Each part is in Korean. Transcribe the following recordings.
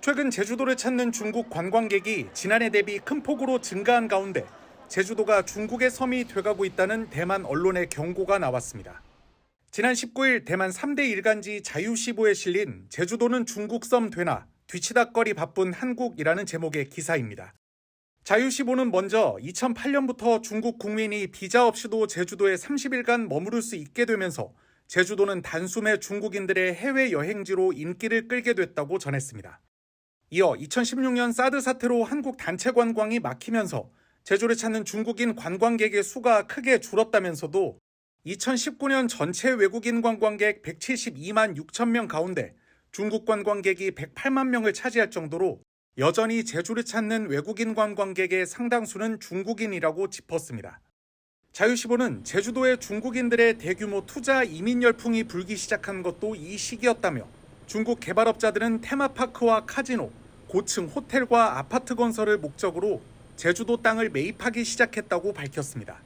최근 제주도를 찾는 중국 관광객이 지난해 대비 큰 폭으로 증가한 가운데 제주도가 중국의 섬이 돼가고 있다는 대만 언론의 경고가 나왔습니다. 지난 19일 대만 3대 일간지 자유시보에 실린 제주도는 중국 섬 되나 뒤치다꺼리 바쁜 한국이라는 제목의 기사입니다. 자유시보는 먼저 2008년부터 중국 국민이 비자 없이도 제주도에 30일간 머무를 수 있게 되면서 제주도는 단숨에 중국인들의 해외 여행지로 인기를 끌게 됐다고 전했습니다. 이어 2016년 사드 사태로 한국 단체 관광이 막히면서 제주를 찾는 중국인 관광객의 수가 크게 줄었다면서도 2019년 전체 외국인 관광객 172만 6천 명 가운데 중국 관광객이 108만 명을 차지할 정도로 여전히 제주를 찾는 외국인 관광객의 상당수는 중국인이라고 짚었습니다. 자유시보는 제주도의 중국인들의 대규모 투자 이민 열풍이 불기 시작한 것도 이 시기였다며 중국 개발업자들은 테마파크와 카지노, 고층 호텔과 아파트 건설을 목적으로 제주도 땅을 매입하기 시작했다고 밝혔습니다.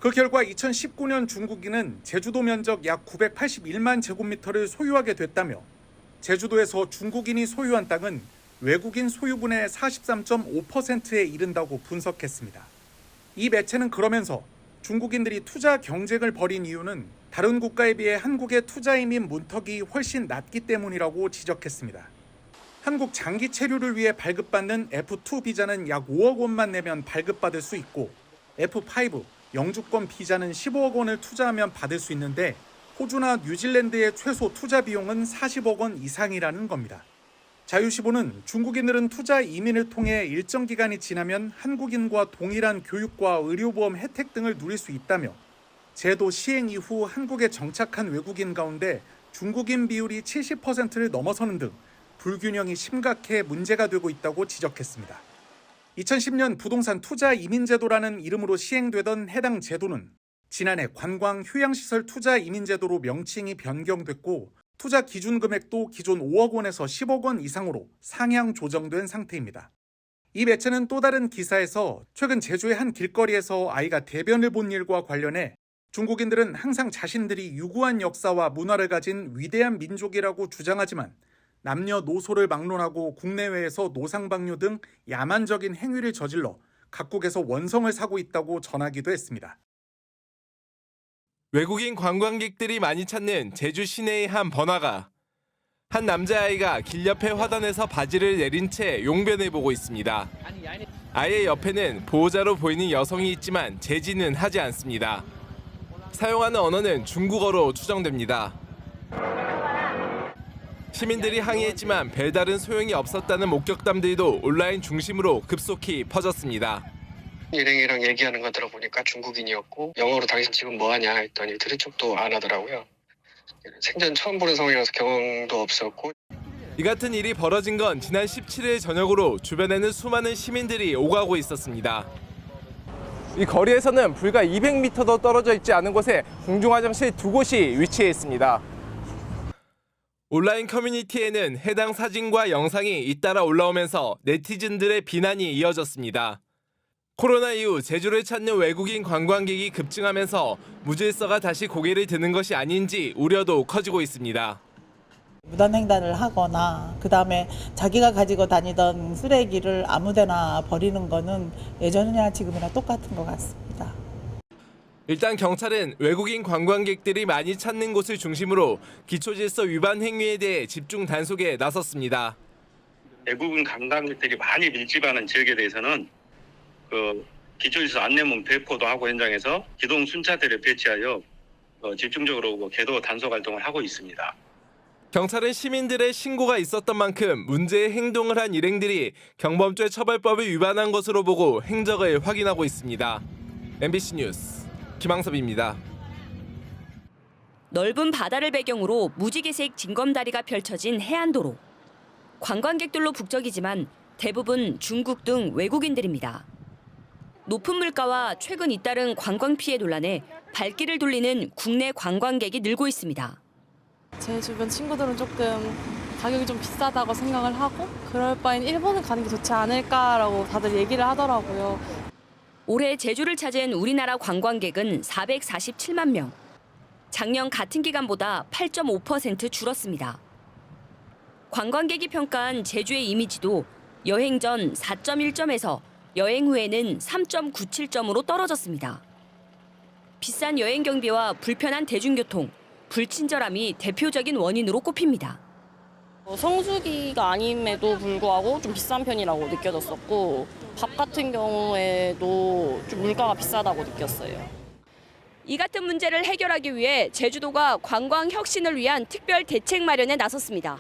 그 결과 2019년 중국인은 제주도 면적 약 981만 제곱미터를 소유하게 됐다며 제주도에서 중국인이 소유한 땅은 외국인 소유분의 43.5%에 이른다고 분석했습니다. 이 매체는 그러면서 중국인들이 투자 경쟁을 벌인 이유는 다른 국가에 비해 한국의 투자 이민 문턱이 훨씬 낮기 때문이라고 지적했습니다. 한국 장기 체류를 위해 발급받는 F2 비자는 약 5억 원만 내면 발급받을 수 있고 F5 영주권 비자는 15억 원을 투자하면 받을 수 있는데 호주나 뉴질랜드의 최소 투자 비용은 40억 원 이상이라는 겁니다. 자유시보는 중국인들은 투자 이민을 통해 일정 기간이 지나면 한국인과 동일한 교육과 의료보험 혜택 등을 누릴 수 있다며 제도 시행 이후 한국에 정착한 외국인 가운데 중국인 비율이 70%를 넘어서는 등 불균형이 심각해 문제가 되고 있다고 지적했습니다. 2010년 부동산 투자 이민제도라는 이름으로 시행되던 해당 제도는 지난해 관광 휴양시설 투자 이민제도로 명칭이 변경됐고 투자 기준 금액도 기존 5억 원에서 10억 원 이상으로 상향 조정된 상태입니다. 이 매체는 또 다른 기사에서 최근 제주의 한 길거리에서 아이가 대변을 본 일과 관련해 중국인들은 항상 자신들이 유구한 역사와 문화를 가진 위대한 민족이라고 주장하지만 남녀노소를 막론하고 국내외에서 노상방뇨 등 야만적인 행위를 저질러 각국에서 원성을 사고 있다고 전하기도 했습니다. 외국인 관광객들이 많이 찾는 제주 시내의 한 번화가. 한 남자아이가 길 옆에 화단에서 바지를 내린 채 용변해보고 있습니다. 아이의 옆에는 보호자로 보이는 여성이 있지만 제지는 하지 않습니다. 사용하는 언어는 중국어로 추정됩니다. 시민들이 항의했지만 별다른 소용이 없었다는 목격담들도 온라인 중심으로 급속히 퍼졌습니다. 일행이랑 얘기하는 거 들어보니까 중국인이었고 영어로 당신 지금 뭐하냐 했더니 들은 척도 안 하더라고요. 생전 처음 보는 상황이라서 경험도 없었고. 이 같은 일이 벌어진 건 지난 17일 저녁으로 주변에는 수많은 시민들이 오가고 있었습니다. 이 거리에서는 불과 200m도 떨어져 있지 않은 곳에 공중화장실 2곳이 위치해 있습니다. 온라인 커뮤니티에는 해당 사진과 영상이 잇따라 올라오면서 네티즌들의 비난이 이어졌습니다. 코로나 이후 제주를 찾는 외국인 관광객이 급증하면서 무질서가 다시 고개를 드는 것이 아닌지 우려도 커지고 있습니다. 무단횡단을 하거나 그다음에 자기가 가지고 다니던 쓰레기를 아무데나 버리는 거는 예전이나 지금이나 똑같은 것 같습니다. 일단 경찰은 외국인 관광객들이 많이 찾는 곳을 중심으로 기초질서 위반 행위에 대해 집중 단속에 나섰습니다. 외국인 관광객들이 많이 밀집하는 지역에 대해서는 기초질서 안내문 배포도 하고 현장에서 기동 순찰대를 배치하여 집중적으로 계도 단속 활동을 하고 있습니다. 경찰은 시민들의 신고가 있었던 만큼 문제의 행동을 한 일행들이 경범죄 처벌법을 위반한 것으로 보고 행적을 확인하고 있습니다. MBC 뉴스 김항섭입니다. 넓은 바다를 배경으로 무지개색 징검다리가 펼쳐진 해안도로. 관광객들로 북적이지만 대부분 중국 등 외국인들입니다. 높은 물가와 최근 잇따른 관광 피해 논란에 발길을 돌리는 국내 관광객이 늘고 있습니다. 제 주변 친구들은 조금 가격이 좀 비싸다고 생각을 하고 그럴 바엔 일본을 가는 게 좋지 않을까라고 다들 얘기를 하더라고요. 올해 제주를 찾은 우리나라 관광객은 447만 명. 작년 같은 기간보다 8.5% 줄었습니다. 관광객이 평가한 제주의 이미지도 여행 전 4.1점에서 여행 후에는 3.97점으로 떨어졌습니다. 비싼 여행 경비와 불편한 대중교통, 불친절함이 대표적인 원인으로 꼽힙니다. 성수기가 아님에도 불구하고 좀 비싼 편이라고 느껴졌었고 밥 같은 경우에도 좀 물가가 비싸다고 느꼈어요. 이 같은 문제를 해결하기 위해 제주도가 관광 혁신을 위한 특별 대책 마련에 나섰습니다.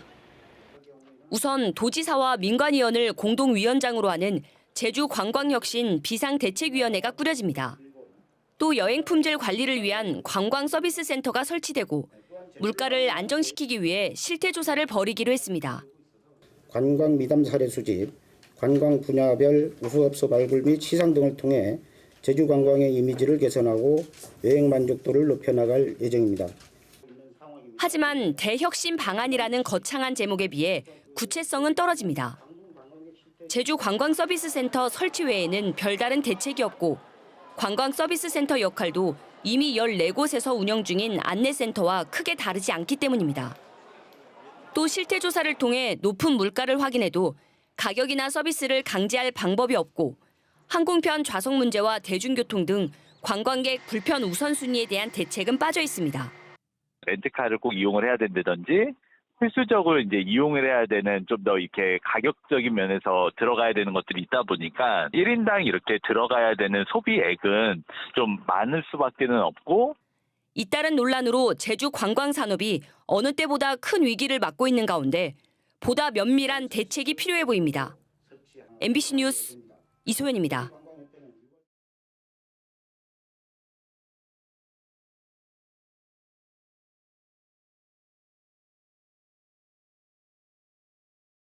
우선 도지사와 민관위원을 공동위원장으로 하는 제주관광혁신 비상대책위원회가 꾸려집니다. 또 여행 품질 관리를 위한 관광 서비스 센터가 설치되고 물가를 안정시키기 위해 실태 조사를 벌이기로 했습니다. 관광 미담 사례 수집, 관광 분야별 우수업소 발굴 및 시상 등을 통해 제주 관광의 이미지를 개선하고 여행 만족도를 높여나갈 예정입니다. 하지만 대혁신 방안이라는 거창한 제목에 비해 구체성은 떨어집니다. 제주 관광서비스센터 설치 외에는 별다른 대책이 없고 관광서비스센터 역할도 이미 14곳에서 운영 중인 안내센터와 크게 다르지 않기 때문입니다. 또 실태조사를 통해 높은 물가를 확인해도 가격이나 서비스를 강제할 방법이 없고 항공편 좌석 문제와 대중교통 등 관광객 불편 우선순위에 대한 대책은 빠져 있습니다. 렌트카를 꼭 이용을 해야 된다든지 필수적으로 이제 이용을 해야 되는 좀 더 이렇게 가격적인 면에서 들어가야 되는 것들이 있다 보니까 1인당 이렇게 들어가야 되는 소비액은 좀 많을 수밖에는 없고 잇따른 논란으로 제주 관광 산업이 어느 때보다 큰 위기를 맞고 있는 가운데 보다 면밀한 대책이 필요해 보입니다. MBC 뉴스 이소연입니다.